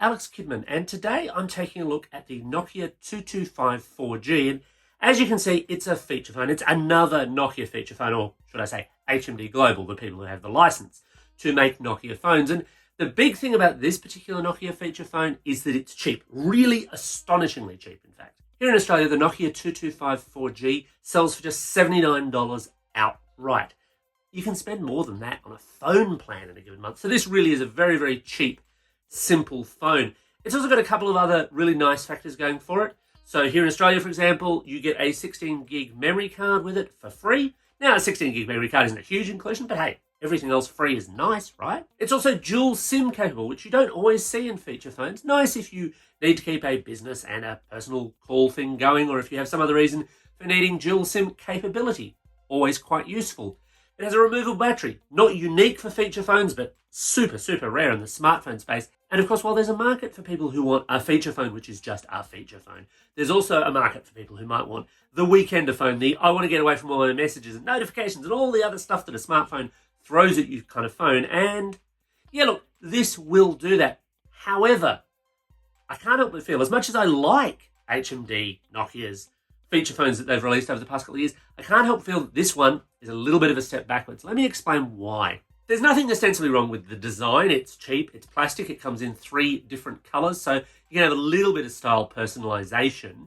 Alex Kidman, and today I'm taking a look at the Nokia 225 4G, and as you can see, it's a feature phone. It's another Nokia feature phone, or should I say HMD Global, the people who have the license to make Nokia phones. And the big thing about this particular Nokia feature phone is that it's cheap, really astonishingly cheap, in fact. Here in Australia, the Nokia 225 4G sells for just $79 outright. You can spend more than that on a phone plan in a given month. So this really is a very, very cheap, simple phone. It's also got a couple of other really nice factors going for it. So here in Australia, for example, you get a 16 gig memory card with it for free. Now, a 16 gig memory card isn't a huge inclusion, but hey, everything else free is nice, right? It's also dual SIM capable, which you don't always see in feature phones. Nice if you need to keep a business and a personal call thing going, or if you have some other reason for needing dual SIM capability. Always quite useful. It has a removable battery, not unique for feature phones, but super, super rare in the smartphone space. And of course, while there's a market for people who want a feature phone, which is just a feature phone, there's also a market for people who might want the weekender phone, the I want to get away from all my messages and notifications and all the other stuff that a smartphone throws at you kind of phone. And yeah, look, this will do that. However, I can't help but feel, as much as I like HMD, Nokia's feature phones that they've released over the past couple of years, I can't help but feel that this one is a little bit of a step backwards. Let me explain why. There's nothing ostensibly wrong with the design. It's cheap, it's plastic, it comes in 3 different colours, so you can have a little bit of style personalisation.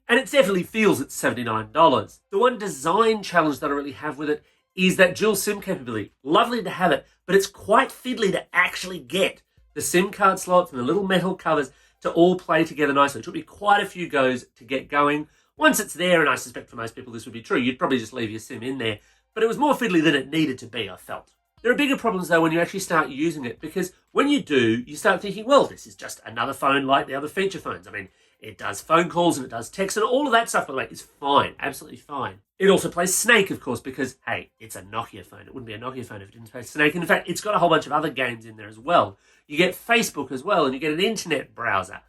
And it definitely feels at $79. The one design challenge that I really have with it is that dual SIM capability. Lovely to have it, but it's quite fiddly to actually get the SIM card slots and the little metal covers to all play together nicely. It took me quite a few goes to get going. Once it's there, and I suspect for most people this would be true, you'd probably just leave your SIM in there. But it was more fiddly than it needed to be, I felt. There are bigger problems, though, when you actually start using it, because when you do, you start thinking, well, this is just another phone like the other feature phones. I mean, it does phone calls and it does text, and all of that stuff, by the way, is fine, absolutely fine. It also plays Snake, of course, because, hey, it's a Nokia phone. It wouldn't be a Nokia phone if it didn't play Snake. And in fact, it's got a whole bunch of other games in there as well. You get Facebook as well, and you get an internet browser.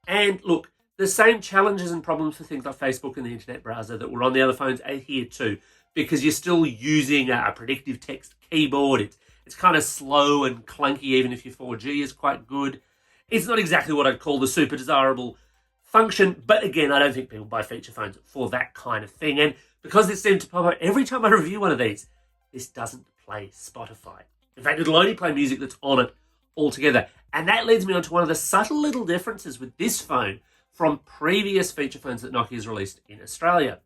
And look, the same challenges and problems for things like Facebook and the internet browser that were on the other phones are here too, because you're still using a predictive text keyboard. It's kind of slow and clunky, even if your 4G is quite good. It's not exactly what I'd call the super desirable function, but again, I don't think people buy feature phones for that kind of thing. And because this seems to pop up every time I review one of these, this doesn't play Spotify. In fact, it'll only play music that's on it altogether. And that leads me on to one of the subtle little differences with this phone from previous feature phones that Nokia's released in Australia.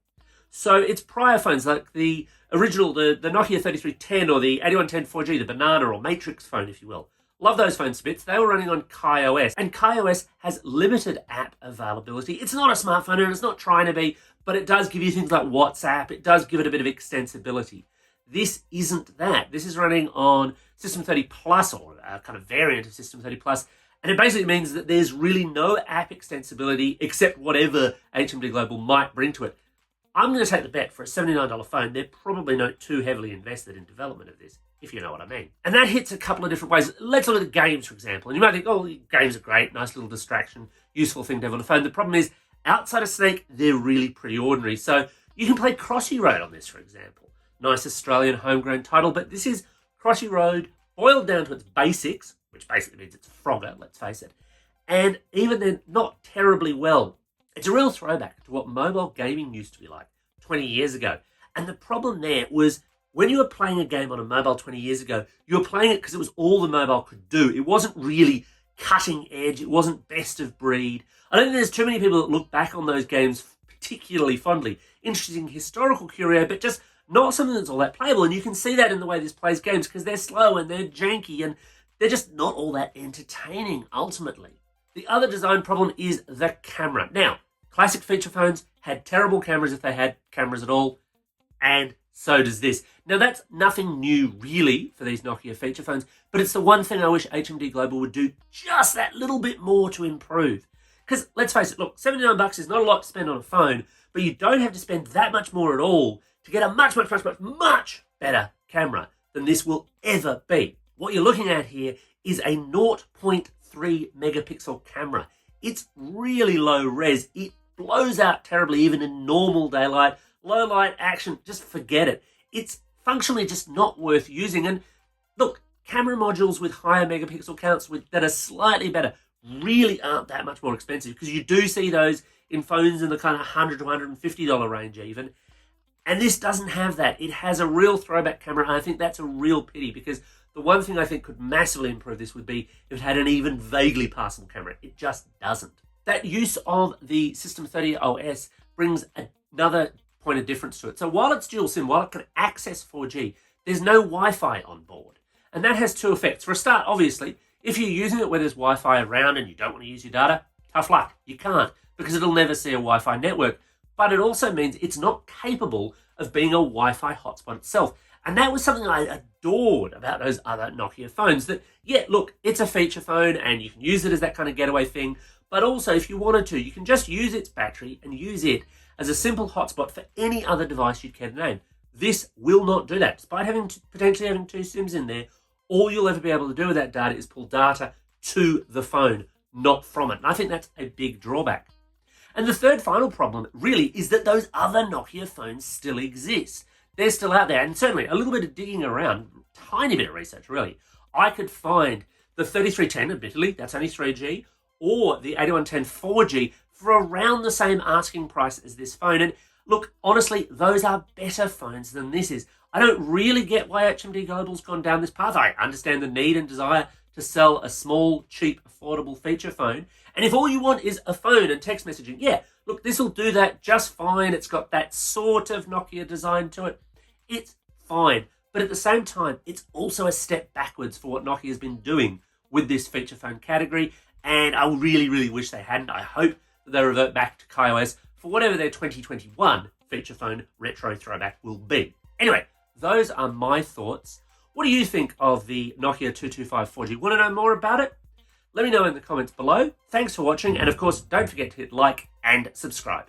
So its prior phones, like the original, the Nokia 3310 or the 8110 4G, the Banana or Matrix phone, if you will. Love those phones bits. They were running on KaiOS, and KaiOS has limited app availability. It's not a smartphone and it's not trying to be, but it does give you things like WhatsApp. It does give it a bit of extensibility. This isn't that. This is running on System 30 Plus, or a kind of variant of System 30 Plus. And it basically means that there's really no app extensibility except whatever HMD Global might bring to it. I'm going to take the bet for a $79 phone. They're probably not too heavily invested in development of this, if you know what I mean. And that hits a couple of different ways. Let's look at the games, for example. And you might think, oh, games are great, nice little distraction, useful thing to have on a phone. The problem is, outside of Snake, they're really pretty ordinary. So you can play Crossy Road on this, for example. Nice Australian homegrown title, but this is Crossy Road boiled down to its basics, which basically means it's Frogger, let's face it. And even then, not terribly well. It's a real throwback to what mobile gaming used to be like 20 years ago. And the problem there was, when you were playing a game on a mobile 20 years ago, you were playing it because it was all the mobile could do. It wasn't really cutting edge. It wasn't best of breed. I don't think there's too many people that look back on those games particularly fondly. Interesting historical curio, but just not something that's all that playable. And you can see that in the way this plays games, because they're slow and they're janky and they're just not all that entertaining, ultimately. The other design problem is the camera. Now, classic feature phones had terrible cameras if they had cameras at all, and so does this. Now, that's nothing new, really, for these Nokia feature phones, but it's the one thing I wish HMD Global would do just that little bit more to improve. Because, let's face it, look, $79 is not a lot to spend on a phone, but you don't have to spend that much more at all to get a much better camera than this will ever be. What you're looking at here is a 0.3 megapixel camera. It's really low res. It blows out terribly even in normal daylight. Low light action, just forget it. It's functionally just not worth using. And look, camera modules with higher megapixel counts that are slightly better, really aren't that much more expensive, because you do see those in phones in the kind of $100 to $150 range even. And this doesn't have that. It has a real throwback camera, and I think that's a real pity, because the one thing I think could massively improve this would be if it had an even vaguely passable camera. It just doesn't. That use of the System 30 OS brings another point of difference to it. So while it's dual SIM, while it can access 4G, there's no Wi-Fi on board. And that has two effects. For a start, obviously, if you're using it where there's Wi-Fi around and you don't want to use your data, tough luck. You can't, because it'll never see a Wi-Fi network. But it also means it's not capable of being a Wi-Fi hotspot itself. And that was something I adored about those other Nokia phones. That, yeah, look, it's a feature phone and you can use it as that kind of getaway thing. But also, if you wanted to, you can just use its battery and use it as a simple hotspot for any other device you'd care to name. This will not do that. Despite potentially having two SIMs in there, all you'll ever be able to do with that data is pull data to the phone, not from it. And I think that's a big drawback. And the third final problem really is that those other Nokia phones still exist. They're still out there. And certainly a little bit of digging around, tiny bit of research really, I could find the 3310, admittedly, that's only 3G, or the 8110 4G for around the same asking price as this phone. And look, honestly, those are better phones than this is. I don't really get why HMD Global's gone down this path. I understand the need and desire to sell a small, cheap, affordable feature phone. And if all you want is a phone and text messaging, yeah, look, this will do that just fine. It's got that sort of Nokia design to it. It's fine. But at the same time, it's also a step backwards for what Nokia has been doing with this feature phone category. And I really, really wish they hadn't. I hope that they revert back to KaiOS for whatever their 2021 feature phone retro throwback will be. Anyway, those are my thoughts. What do you think of the Nokia 225 4G? Want to know more about it? Let me know in the comments below. Thanks for watching, and of course, don't forget to hit like and subscribe.